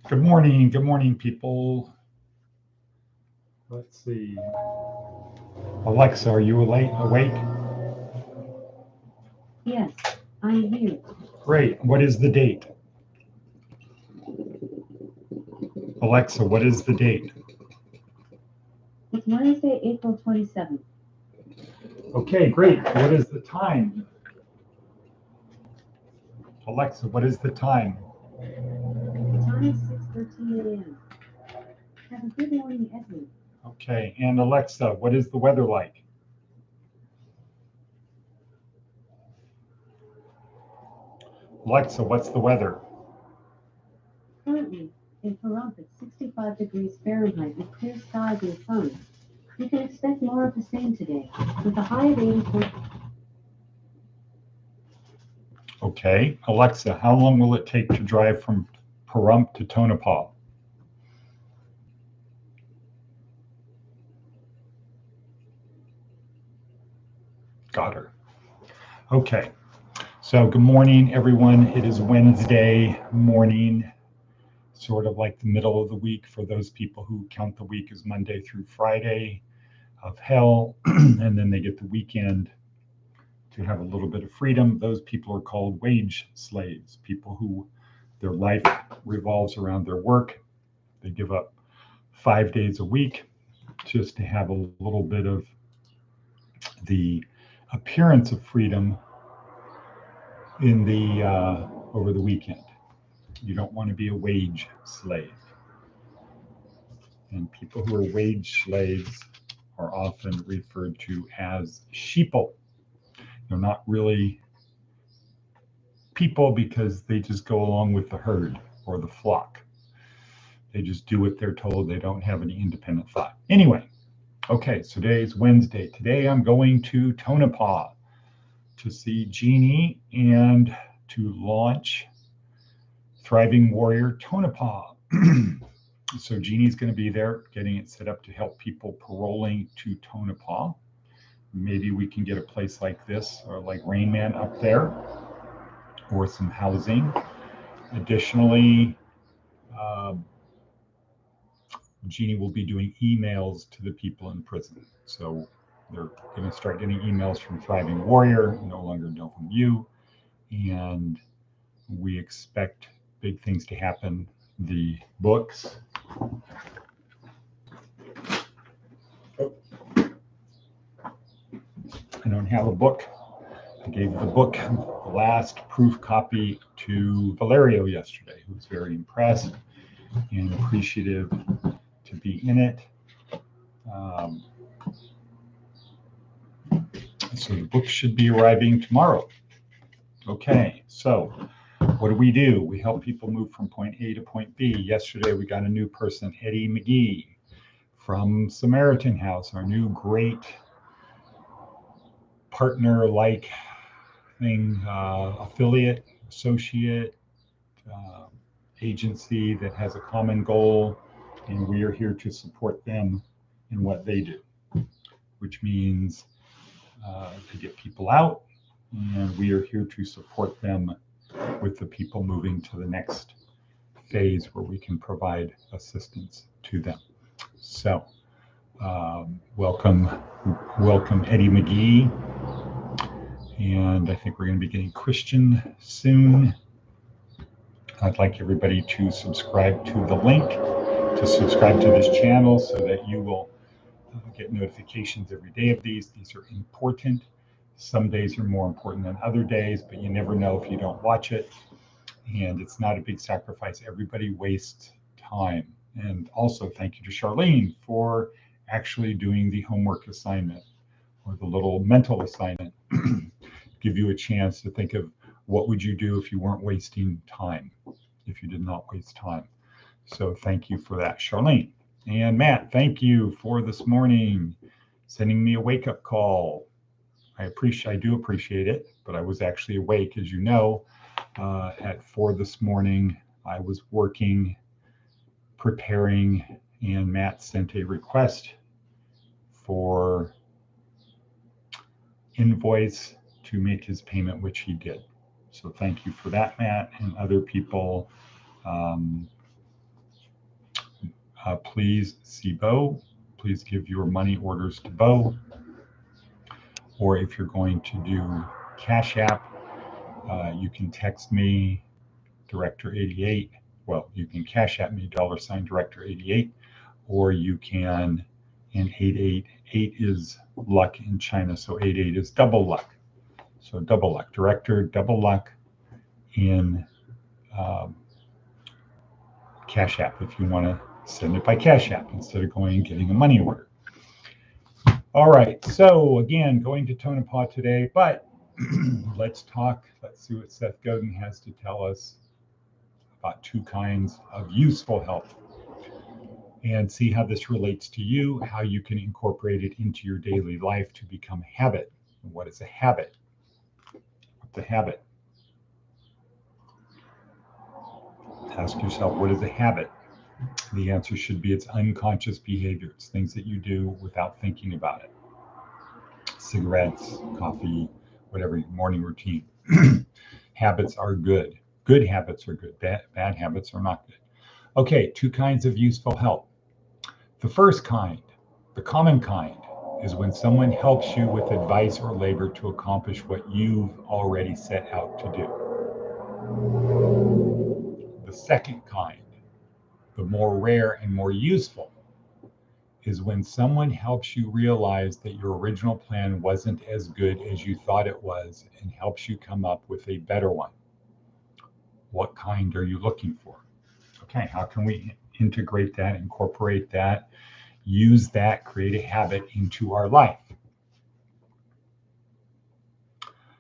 Good morning, people. Let's see. Alexa, are you awake? Yes, I'm here. Great. What is the date? Alexa, what is the date? It's Wednesday, April 27th. Okay, great. What is the time? Alexa, what is the time? The time is 6:13 a.m. Have a good morning, Edwin. Okay, and Alexa, what is the weather like? Alexa, what's the weather? Currently, in Pahrump, it's 65 degrees Fahrenheit with clear skies and sun. You can expect more of the same today, with a high of 84. Okay, Alexa, how long will it take to drive from Pahrump to Tonopah? Got her. Okay, so good morning, everyone. It is Wednesday morning, sort of like the middle of the week for those people who count the week as Monday through Friday of hell, and then they get the weekend to have a little bit of freedom. Those people are called wage slaves, people who their life revolves around their work. They give up 5 days a week just to have a little bit of the appearance of freedom in the over the weekend. You don't want to be a wage slave. And people who are wage slaves are often referred to as sheeple. They're not really people because they just go along with the herd or the flock. They just do what they're told. They don't have any independent thought. Anyway, okay, so today's Wednesday. Today I'm going to Tonopah to see Jeannie and to launch Thriving Warrior Tonopah. So Jeannie's going to be there getting it set up to help people paroling to Tonopah. Maybe we can get a place like this or like Rain Man up there or some housing. Additionally, Jeannie will be doing emails to the people in prison. So they're going to start getting emails from Thriving Warrior, no longer novum-u, and we expect big things to happen. The books. I don't have a book. I gave the book, the last proof copy, to Valerio yesterday, who was very impressed and appreciative to be in it. So the book should be arriving tomorrow. Okay, so what do? We help people move from point A to point B. Yesterday we got a new person, Eddie McGee from Samaritan House, our new great partner-like thing, affiliate, associate, agency that has a common goal, and we are here to support them in what they do, which means to get people out, and we are here to support them with the people moving to the next phase where we can provide assistance to them. So welcome Eddie McGee, and I think we're going to be getting Christian soon. I'd like everybody to subscribe to the link to subscribe to this channel so that you will get notifications every day of these. These are important. Some days are more important than other days, but you never know if you don't watch it. And it's not a big sacrifice. Everybody wastes time. And also thank you to Charlene for actually doing the homework assignment or the little mental assignment. Give you a chance to think of what would you do if you weren't wasting time, if you did not waste time. So thank you for that, Charlene. And Matt, thank you for this morning, sending me a wake-up call. I do appreciate it, but I was actually awake, as you know, at 4 this morning. I was working, preparing, and Matt sent a request for invoice to make his payment, which he did. So thank you for that, Matt, and other people please see Bo. Please give your money orders to Bo. Or if you're going to do Cash App, you can text me, Director88. Well, you can Cash App me, $Director88, or you can, and 888 is luck in China, so 88 is double luck. So double luck, Director, double luck in Cash App if you want to send it by Cash App instead of going and getting a money order. All right, so again, going to Tonopah today, but let's see what Seth Godin has to tell us about 2 kinds of useful help and see how this relates to you, how you can incorporate it into your daily life to become a habit. What is a habit? What's a habit? Ask yourself, what is a habit? The answer should be it's unconscious behavior. It's things that you do without thinking about it. Cigarettes, coffee, whatever, your morning routine. Habits are good. Good habits are good. Bad habits are not good. Okay, 2 kinds of useful help. The first kind, the common kind, is when someone helps you with advice or labor to accomplish what you've already set out to do. The second kind, the more rare and more useful, is when someone helps you realize that your original plan wasn't as good as you thought it was and helps you come up with a better one. What kind are you looking for? Okay, how can we integrate that, incorporate that, use that, create a habit into our life?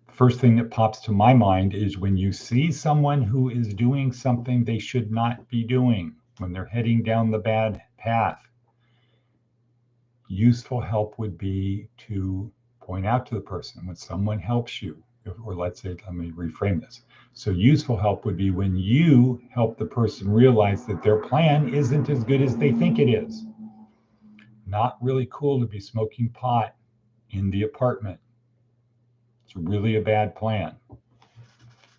The first thing that pops to my mind is when you see someone who is doing something they should not be doing, when they're heading down the bad path, useful help would be to point out to the person when someone helps you, or let's say, let me reframe this. So useful help would be when you help the person realize that their plan isn't as good as they think it is. Not really cool to be smoking pot in the apartment. It's really a bad plan.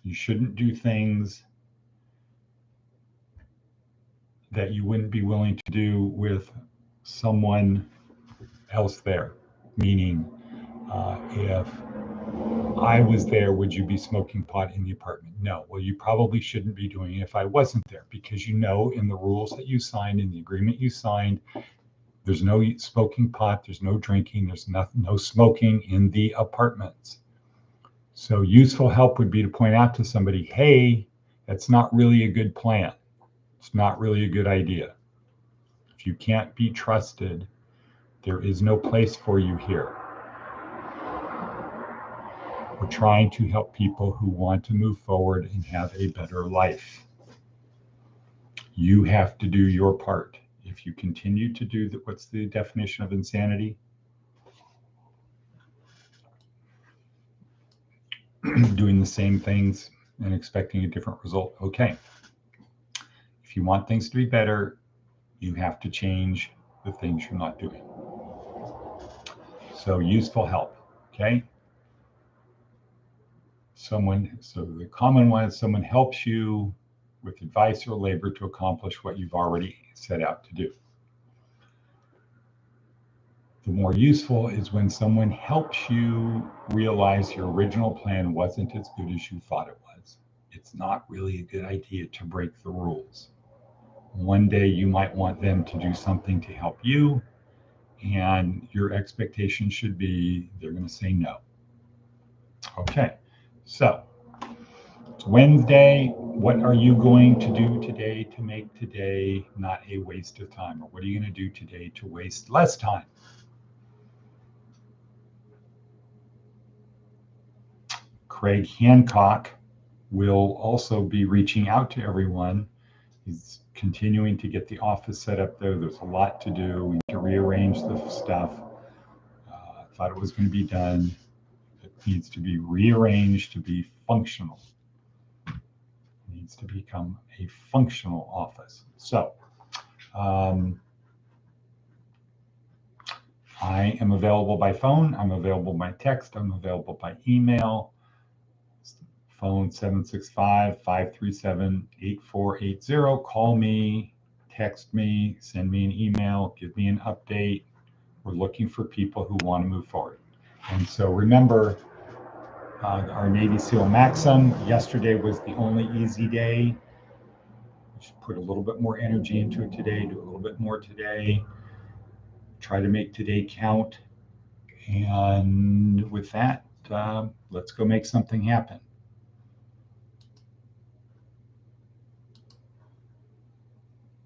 You shouldn't do things that you wouldn't be willing to do with someone else there. Meaning, if I was there, would you be smoking pot in the apartment? No. Well, you probably shouldn't be doing it if I wasn't there, because you know in the rules that you signed, in the agreement you signed, there's no smoking pot, there's no drinking, there's no smoking in the apartments. So useful help would be to point out to somebody, hey, that's not really a good plan. It's not really a good idea. If you can't be trusted, there is no place for you here. We're trying to help people who want to move forward and have a better life. You have to do your part. If you continue to do what's the definition of insanity? Doing the same things and expecting a different result. Okay. If you want things to be better, you have to change the things you're not doing. So useful help. Okay. So the common one is someone helps you with advice or labor to accomplish what you've already set out to do. The more useful is when someone helps you realize your original plan wasn't as good as you thought it was. It's not really a good idea to break the rules. One day you might want them to do something to help you, and your expectation should be they're going to say no. Okay, so it's Wednesday. What are you going to do today to make today not a waste of time? Or what are you going to do today to waste less time? Craig Hancock will also be reaching out to everyone. He's continuing to get the office set up there. There's a lot to do. We need to rearrange the stuff. I thought it was going to be done. It needs to be rearranged to be functional. It needs to become a functional office. So I am available by phone. I'm available by text. I'm available by email. Phone 765-537-8480. Call me, text me, send me an email, give me an update. We're looking for people who want to move forward. And so remember, our Navy SEAL maxim, yesterday was the only easy day. We should put a little bit more energy into it today, do a little bit more today, try to make today count. And with that, let's go make something happen.